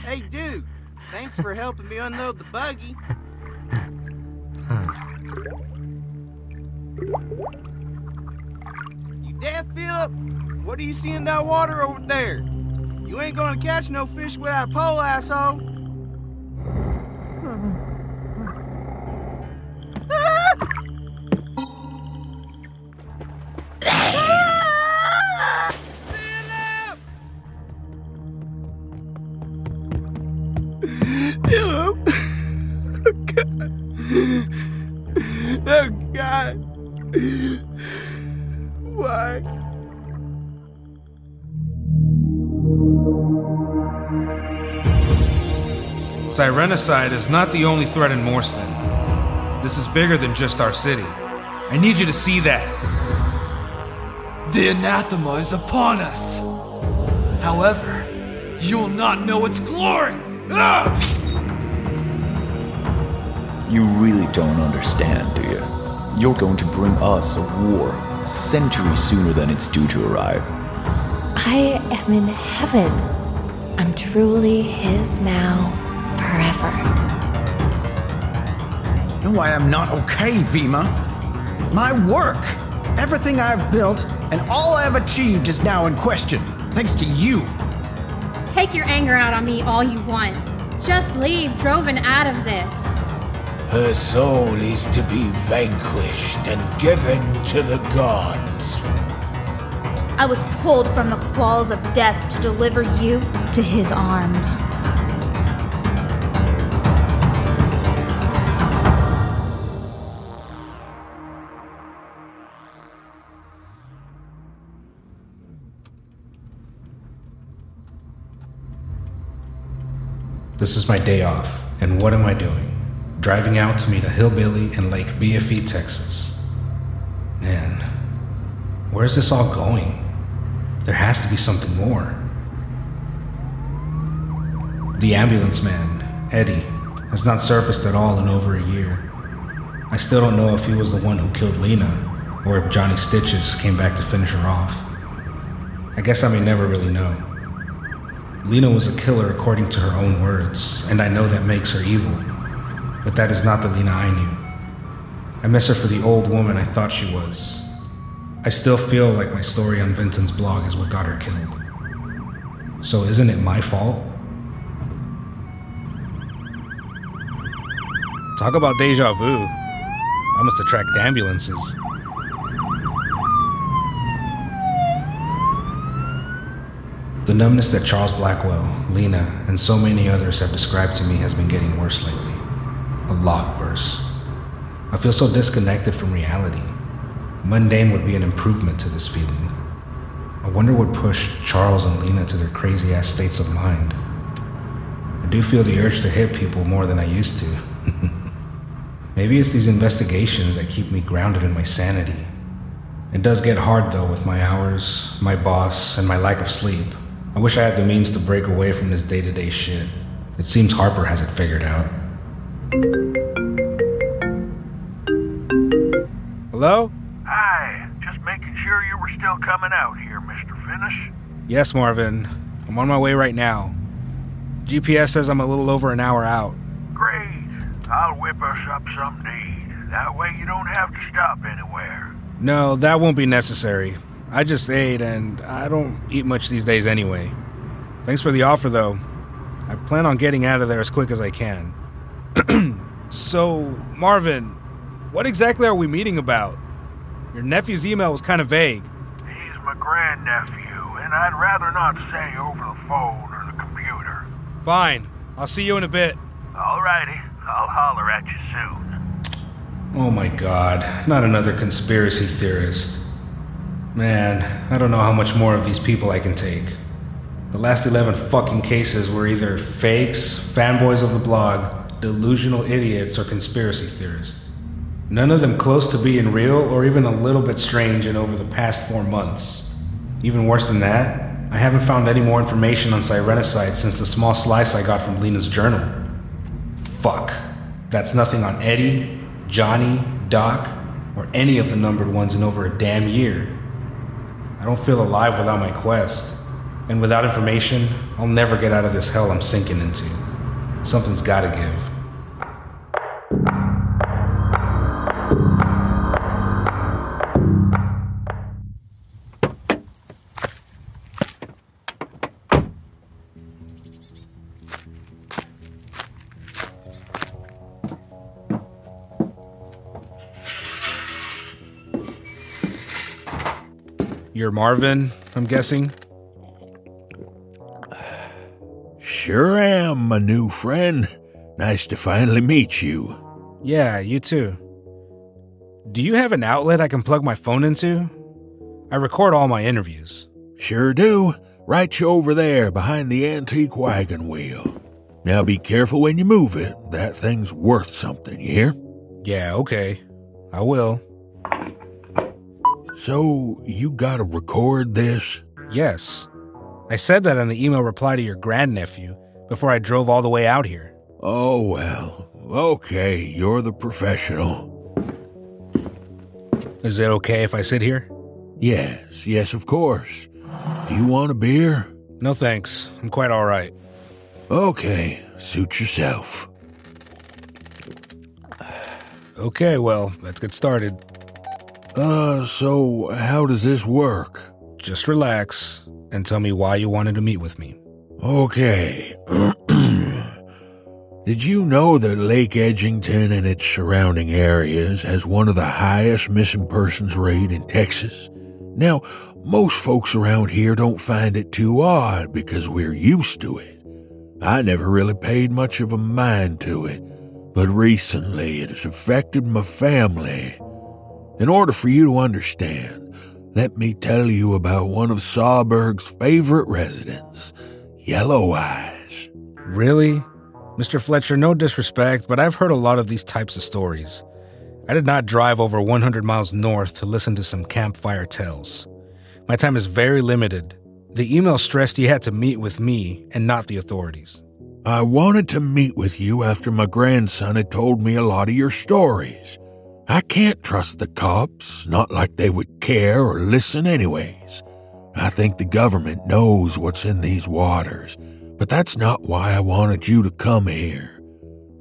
Hey, dude. Thanks for helping me unload the buggy. You deaf, Philip? What do you see in that water over there? You ain't gonna catch no fish with that pole, asshole. Philip! Oh, God. Why? Sirenicide is not the only threat in Morriston. This is bigger than just our city. I need you to see that. The anathema is upon us. However, you'll not know its glory. Ah! You really don't understand, do you? You're going to bring us a war centuries sooner than it's due to arrive. I am in heaven. I'm truly his now, forever. No, I am not okay, Vima. My work, everything I've built, and all I've achieved is now in question, thanks to you. Take your anger out on me all you want. Just leave Droven out of this. Her soul is to be vanquished and given to the gods. I was pulled from the claws of death to deliver you to his arms. This is my day off, and what am I doing? Driving out to meet a hillbilly in Lake BFE, Texas. Man, where's this all going? There has to be something more. The ambulance man, Eddie, has not surfaced at all in over a year. I still don't know if he was the one who killed Lena, or if Johnny Stitches came back to finish her off. I guess I may never really know. Lena was a killer according to her own words, and I know that makes her evil. But that is not the Lena I knew. I miss her for the old woman I thought she was. I still feel like my story on Vincent's blog is what got her killed. So isn't it my fault? Talk about deja vu. I must attract ambulances. The numbness that Charles Blackwell, Lena, and so many others have described to me has been getting worse lately. A lot worse. I feel so disconnected from reality. Mundane would be an improvement to this feeling. I wonder what pushed Charles and Lena to their crazy-ass states of mind. I do feel the urge to hit people more than I used to. Maybe it's these investigations that keep me grounded in my sanity. It does get hard though with my hours, my boss, and my lack of sleep. I wish I had the means to break away from this day-to-day shit. It seems Harper has it figured out. Hello? Hi, just making sure you were still coming out here, Mr. Finnis. Yes, Marvin. I'm on my way right now. GPS says I'm a little over an hour out. Great. I'll whip us up some to eat. That way you don't have to stop anywhere. No, that won't be necessary. I just ate, and I don't eat much these days anyway. Thanks for the offer, though. I plan on getting out of there as quick as I can. So, Marvin, what exactly are we meeting about? Your nephew's email was kind of vague. He's my grandnephew, and I'd rather not say over the phone or the computer. Fine. I'll see you in a bit. Alrighty. I'll holler at you soon. Oh my god, not another conspiracy theorist. Man, I don't know how much more of these people I can take. The last 11 fucking cases were either fakes, fanboys of the blog, delusional idiots, or conspiracy theorists. None of them close to being real or even a little bit strange in over the past 4 months. Even worse than that, I haven't found any more information on Sirenicide since the small slice I got from Lena's journal. Fuck. That's nothing on Eddie, Johnny, Doc, or any of the numbered ones in over a damn year. I don't feel alive without my quest. And without information, I'll never get out of this hell I'm sinking into. Something's gotta give. You're Marvin, I'm guessing? Sure am, my new friend. Nice to finally meet you. Yeah, you too. Do you have an outlet I can plug my phone into? I record all my interviews. Sure do. Right you over there, behind the antique wagon wheel. Now be careful when you move it. That thing's worth something, you hear? Yeah, okay. I will. So, you gotta record this? Yes. I said that in the email reply to your grandnephew before I drove all the way out here. Oh, well. Okay, you're the professional. Is it okay if I sit here? Yes, of course. Do you want a beer? No thanks. I'm quite all right. Okay, suit yourself. Okay, well, let's get started. So how does this work? Just relax and tell me why you wanted to meet with me. Okay. Did you know that Lake Edgington and its surrounding areas has one of the highest missing persons rate in Texas? Now, most folks around here don't find it too odd because we're used to it. I never really paid much of a mind to it, but recently it has affected my family. In order for you to understand, let me tell you about one of Sawberg's favorite residents, Yellow Eyes. Really? Mr. Fletcher, no disrespect, but I've heard a lot of these types of stories. I did not drive over 100 miles north to listen to some campfire tales. My time is very limited. The email stressed you had to meet with me and not the authorities. I wanted to meet with you after my grandson had told me a lot of your stories. I can't trust the cops, not like they would care or listen anyways. I think the government knows what's in these waters, but that's not why I wanted you to come here.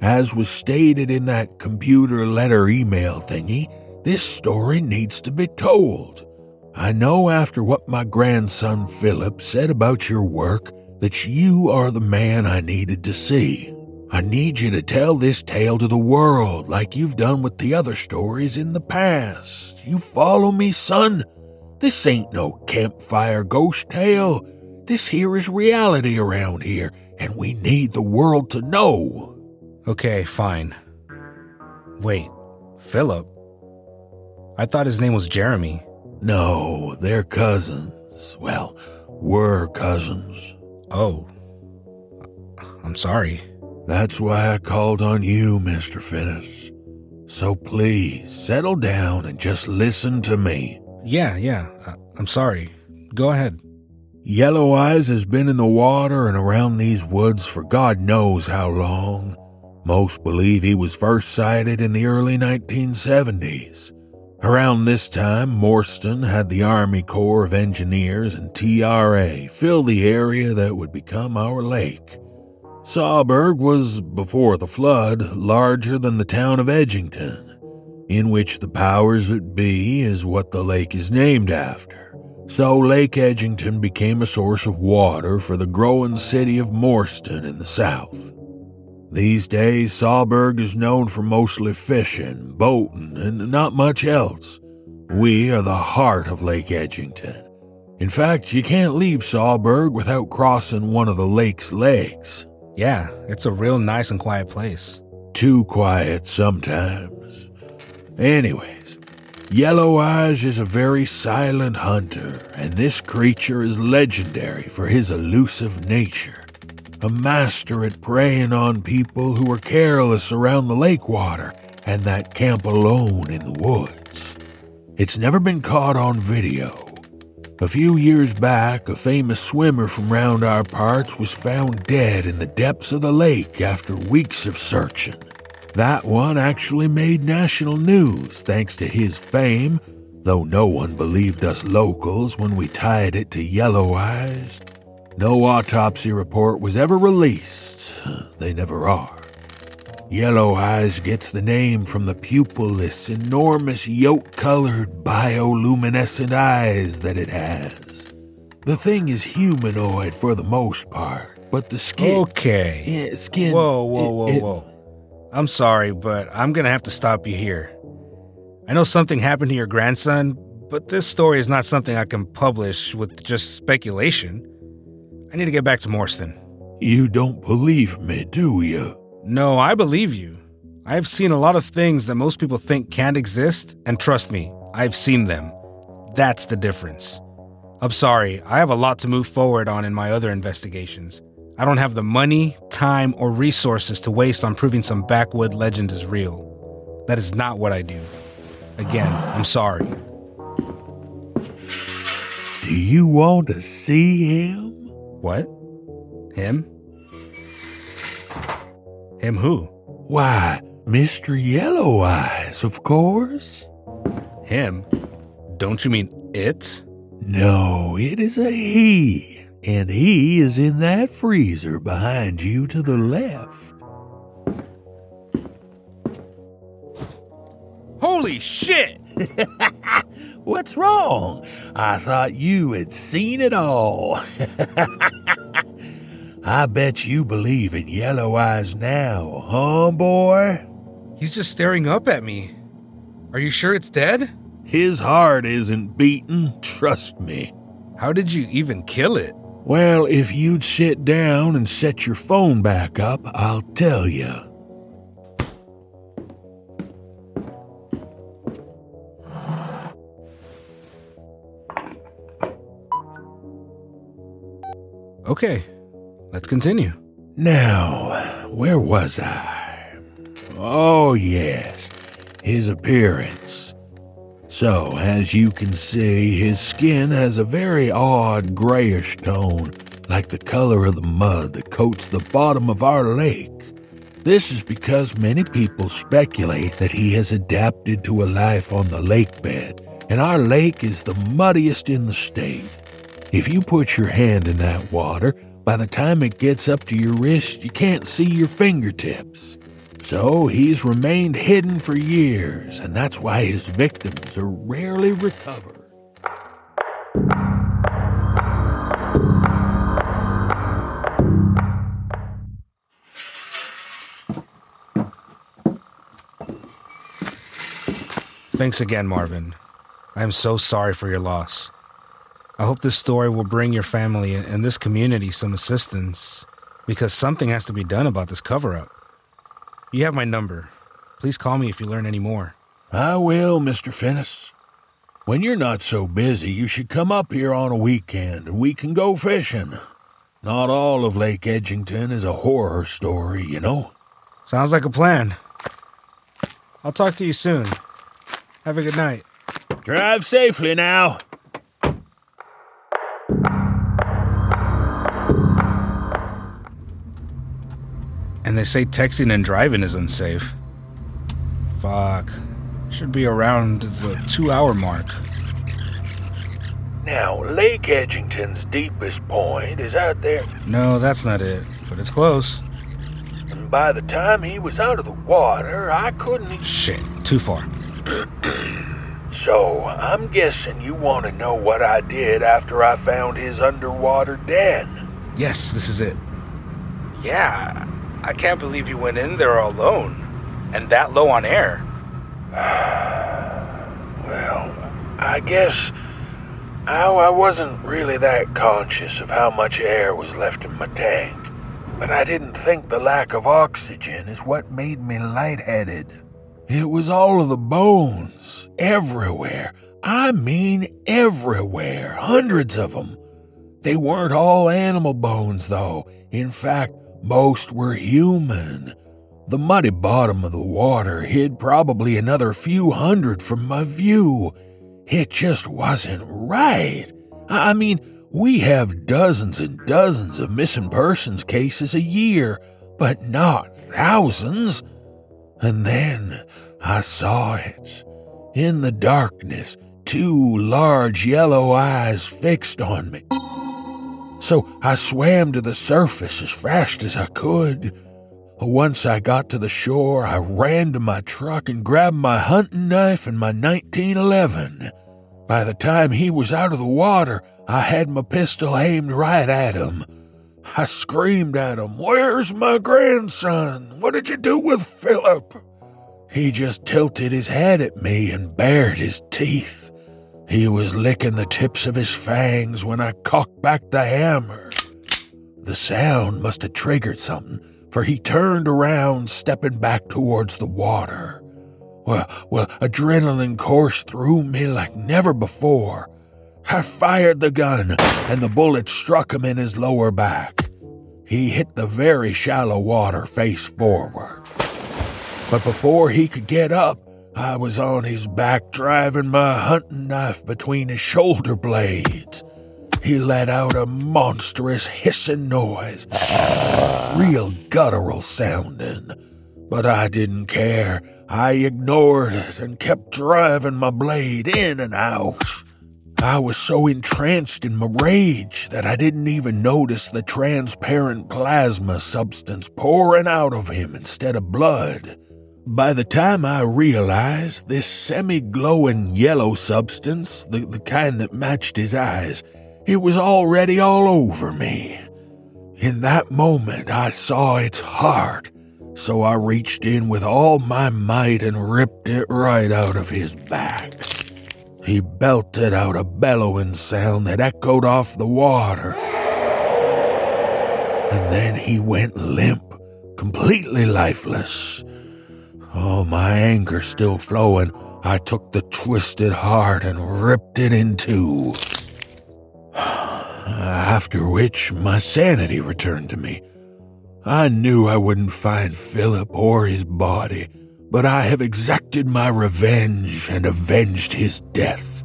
As was stated in that computer letter email thingy, this story needs to be told. I know after what my grandson Philip said about your work that you are the man I needed to see. I need you to tell this tale to the world like you've done with the other stories in the past. You follow me, son? This ain't no campfire ghost tale. This here is reality around here, and we need the world to know. Okay, fine. Wait, Philip? I thought his name was Jeremy. No, they're cousins. Well, were cousins. Oh. I'm sorry. That's why I called on you, Mr. Finnis. So please, settle down and just listen to me. Yeah, I'm sorry. Go ahead. Yellow Eyes has been in the water and around these woods for God knows how long. Most believe he was first sighted in the early 1970s. Around this time, Morstan had the Army Corps of Engineers and TRA fill the area that would become our lake. Sawberg was, before the flood, larger than the town of Edgington, in which the powers that be is what the lake is named after. So Lake Edgington became a source of water for the growing city of Morstan in the south. These days, Sawberg is known for mostly fishing, boating, and not much else. We are the heart of Lake Edgington. In fact, you can't leave Sawberg without crossing one of the lake's legs. Yeah, it's a real nice and quiet place. Too quiet sometimes. Anyways, Yellow Eyes is a very silent hunter, and this creature is legendary for his elusive nature. A master at preying on people who are careless around the lake water and that camp alone in the woods. It's never been caught on video. A few years back, a famous swimmer from round our parts was found dead in the depths of the lake after weeks of searching. That one actually made national news thanks to his fame, though no one believed us locals when we tied it to Yellow Eyes. No autopsy report was ever released. They never are. Yellow Eyes gets the name from the pupilless, enormous yolk-colored bioluminescent eyes that it has. The thing is humanoid for the most part, but the skin... Okay. Yeah, skin... Whoa. I'm sorry, but I'm gonna have to stop you here. I know something happened to your grandson, but this story is not something I can publish with just speculation. I need to get back to Morstan. You don't believe me, do you? No, I believe you. I've seen a lot of things that most people think can't exist, and trust me, I've seen them. That's the difference. I'm sorry, I have a lot to move forward on in my other investigations. I don't have the money, time, or resources to waste on proving some backwood legend is real. That is not what I do. Again, I'm sorry. Do you want to see him? What? Him? Him who? Why, Mr. Yellow Eyes, of course. Him? Don't you mean it? No, it is a he, and he is in that freezer behind you to the left. Holy shit! What's wrong? I thought you had seen it all. I bet you believe in Yellow Eyes now, huh, boy? He's just staring up at me. Are you sure it's dead? His heart isn't beating, trust me. How did you even kill it? Well, if you'd sit down and set your phone back up, I'll tell you. Okay, let's continue. Now, where was I? Oh, yes, his appearance. So, as you can see, his skin has a very odd grayish tone, like the color of the mud that coats the bottom of our lake. This is because many people speculate that he has adapted to a life on the lake bed, and our lake is the muddiest in the state. If you put your hand in that water, by the time it gets up to your wrist, you can't see your fingertips. So he's remained hidden for years, and that's why his victims are rarely recovered. Thanks again, Marvin. I am so sorry for your loss. I hope this story will bring your family and this community some assistance, because something has to be done about this cover-up. You have my number. Please call me if you learn any more. I will, Mr. Finnis. When you're not so busy, you should come up here on a weekend and we can go fishing. Not all of Lake Edgington is a horror story, you know. Sounds like a plan. I'll talk to you soon. Have a good night. Drive safely now. And they say texting and driving is unsafe. Fuck. Should be around the 2-hour mark. Now, Lake Edgington's deepest point is out there. No, that's not it, but it's close. And by the time he was out of the water, I couldn't... Shit, too far. So, I'm guessing you want to know what I did after I found his underwater den. Yes, this is it. Yeah, I can't believe you went in there alone. And that low on air. Well, I guess I wasn't really that conscious of how much air was left in my tank. But I didn't think the lack of oxygen is what made me lightheaded. It was all of the bones, everywhere. I mean everywhere, hundreds of them. They weren't all animal bones, though. In fact, most were human. The muddy bottom of the water hid probably another few hundred from my view. It just wasn't right. I mean, we have dozens and dozens of missing persons cases a year, but not thousands. And then I saw it. In the darkness, 2 large yellow eyes fixed on me. so I swam to the surface as fast as I could. Once I got to the shore, I ran to my truck and grabbed my hunting knife and my 1911. By the time he was out of the water, I had my pistol aimed right at him. I screamed at him, "Where's my grandson? What did you do with Philip?" He just tilted his head at me and bared his teeth. He was licking the tips of his fangs when I cocked back the hammer. The sound must have triggered something, for he turned around, stepping back towards the water. Well, adrenaline coursed through me like never before. I fired the gun, and the bullet struck him in his lower back. He hit the very shallow water face forward. But before he could get up, I was on his back driving my hunting knife between his shoulder blades. He let out a monstrous hissing noise, real guttural sounding. But I didn't care. I ignored it and kept driving my blade in and out. I was so entranced in my rage that I didn't even notice the transparent plasma substance pouring out of him instead of blood. By the time I realized this semi-glowing yellow substance, the kind that matched his eyes, it was already all over me. In that moment, I saw its heart, so I reached in with all my might and ripped it right out of his back. He belted out a bellowing sound that echoed off the water. And then he went limp, completely lifeless. Oh, my anger still flowing, I took the twisted heart and ripped it in two. After which, my sanity returned to me. I knew I wouldn't find Philip or his body, but I have exacted my revenge and avenged his death.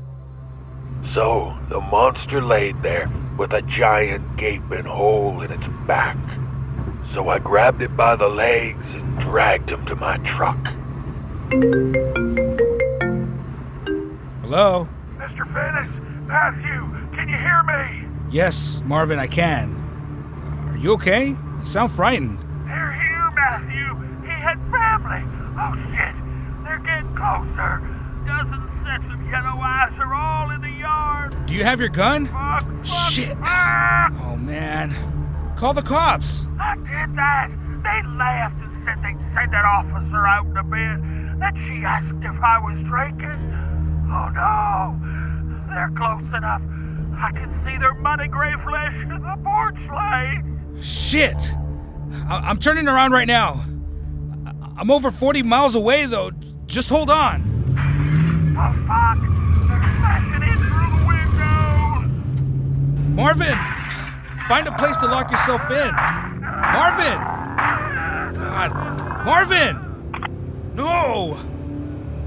So, the monster laid there with a giant gaping hole in its back. So I grabbed it by the legs and dragged him to my truck. Hello? Mr. Finnis, Matthew, can you hear me? Yes, Marvin, I can. Are you okay? You sound frightened. They're here, Matthew. He had family. Oh, shit. They're getting closer. Dozens sets of yellow eyes are all in the yard. Do you have your gun? Fuck, Shit. ah! Oh, man. Call the cops. I did that. They laughed and said they'd send an officer out in a bed. Then she asked if I was drinking. Oh, no. They're close enough. I can see their muddy gray flesh in the porch light. Shit. I'm turning around right now. I'm over 40 miles away, though. Just hold on. Oh, fuck. They're smashing in through the windows. Marvin, find a place to lock yourself in. Marvin! God. Marvin! No!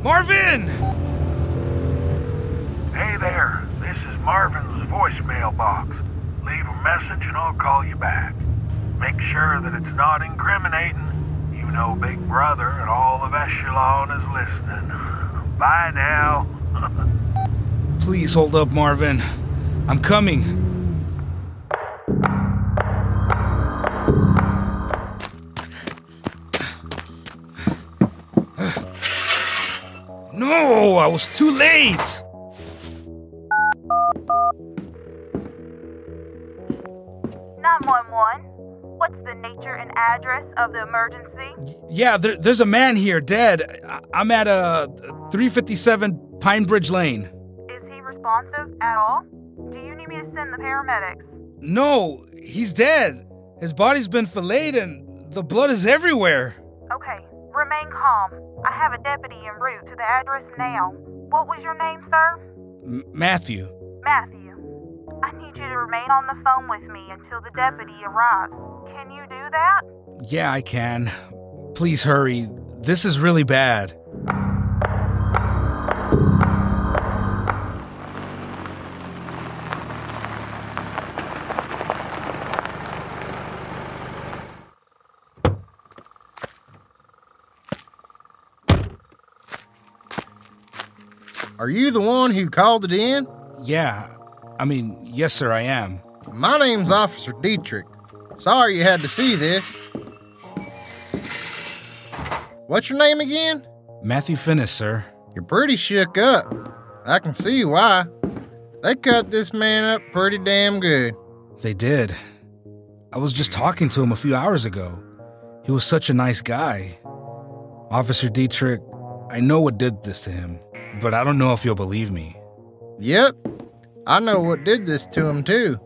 Marvin! Hey there. This is Marvin's voicemail box. Leave a message and I'll call you back. Make sure that it's not incriminating. You know Big Brother and all of Echelon is listening. Bye now. Please hold up, Marvin. I'm coming. No, I was too late. 911. What's the nature and address of the emergency? Yeah, there's a man here, dead. I'm at 357 Pine Bridge Lane. Is he responsive at all? Do you need me to send the paramedics? No, he's dead. His body's been filleted and the blood is everywhere. Okay, remain calm. I have a deputy en route to the address now. What was your name, sir? Matthew. Matthew. I need you to remain on the phone with me until the deputy arrives. Can you do that? Yeah, I can. Please hurry. This is really bad. Are you the one who called it in? Yeah. Yes, sir, I am. My name's Officer Dietrich. Sorry you had to see this. What's your name again? Matthew Finnis, sir. You're pretty shook up. I can see why. They cut this man up pretty damn good. They did. I was just talking to him a few hours ago. He was such a nice guy. Officer Dietrich, I know what did this to him, but I don't know if you'll believe me. Yep. I know what did this to him, too.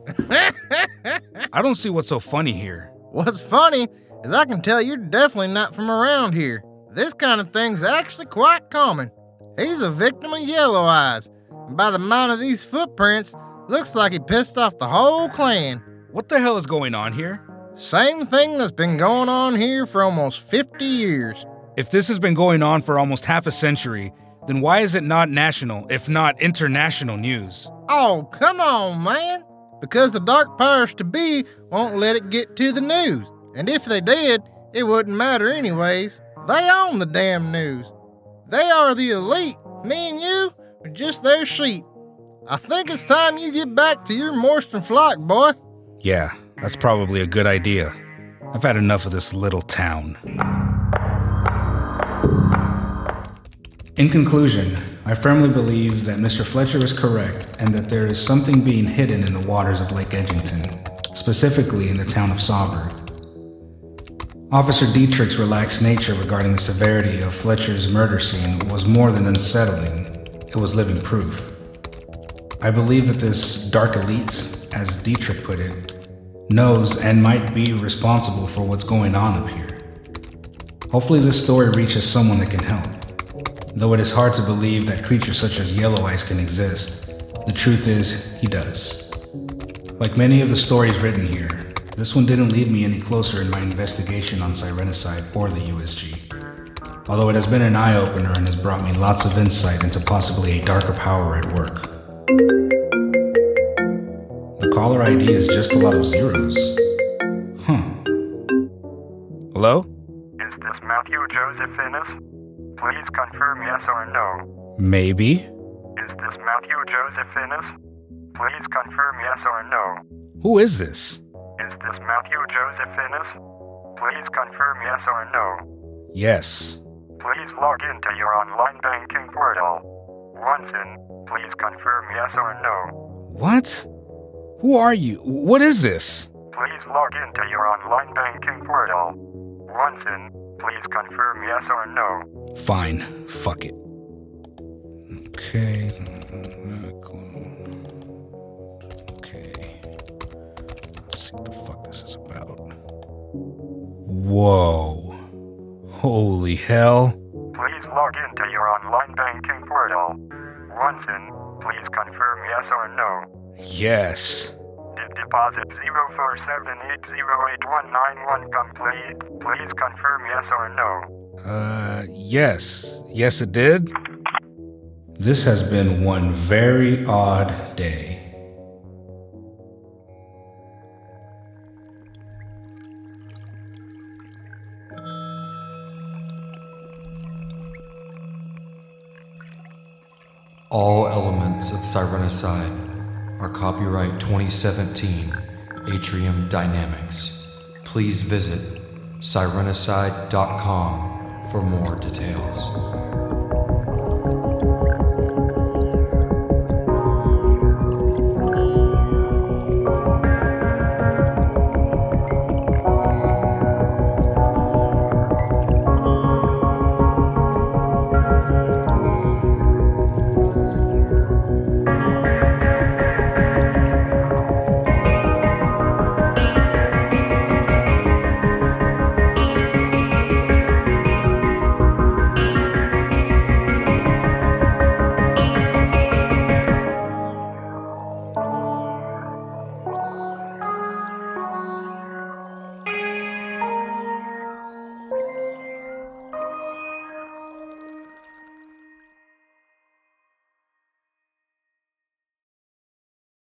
I don't see what's so funny here. What's funny is I can tell you're definitely not from around here. This kind of thing's actually quite common. He's a victim of yellow eyes, and by the amount of these footprints, looks like he pissed off the whole clan. What the hell is going on here? Same thing that's been going on here for almost 50 years. If this has been going on for almost half a century, then why is it not national, if not international news? Oh, come on, man. Because the dark powers-to-be won't let it get to the news. And if they did, it wouldn't matter anyways. They own the damn news. They are the elite. Me and you are just their sheep. I think it's time you get back to your Morstan flock, boy. Yeah, that's probably a good idea. I've had enough of this little town. In conclusion, I firmly believe that Mr. Fletcher is correct and that there is something being hidden in the waters of Lake Edgington, specifically in the town of Sauber. Officer Dietrich's relaxed nature regarding the severity of Fletcher's murder scene was more than unsettling, it was living proof. I believe that this dark elite, as Dietrich put it, knows and might be responsible for what's going on up here. Hopefully this story reaches someone that can help. Though it is hard to believe that creatures such as Yellow Eyes can exist, the truth is, he does. Like many of the stories written here, this one didn't lead me any closer in my investigation on Sirenicide or the USG. Although it has been an eye-opener and has brought me lots of insight into possibly a darker power at work. The caller ID is just a lot of zeros. Hello? Is this Matthew Joseph Finnis? Please confirm yes or no. Maybe. Is this Matthew Joseph Finnis? Please confirm yes or no. Who is this? Is this Matthew Joseph Finnis? Please confirm yes or no. Yes. Please log into your online banking portal. Once in, please confirm yes or no. What? Who are you? What is this? Please log into your online banking portal. Once in, please confirm yes or no. Fine. Fuck it. Okay. Let's see what the fuck this is about. Whoa. Holy hell. Please log into your online banking portal. Once in, please confirm yes or no. Yes. Did deposit 047808191 complete? Please confirm yes or no. Yes. Yes, it did. This has been one very odd day. All elements of Sirenicide are copyright 2017 Atrium Dynamics. Please visit sirenicide.com for more details.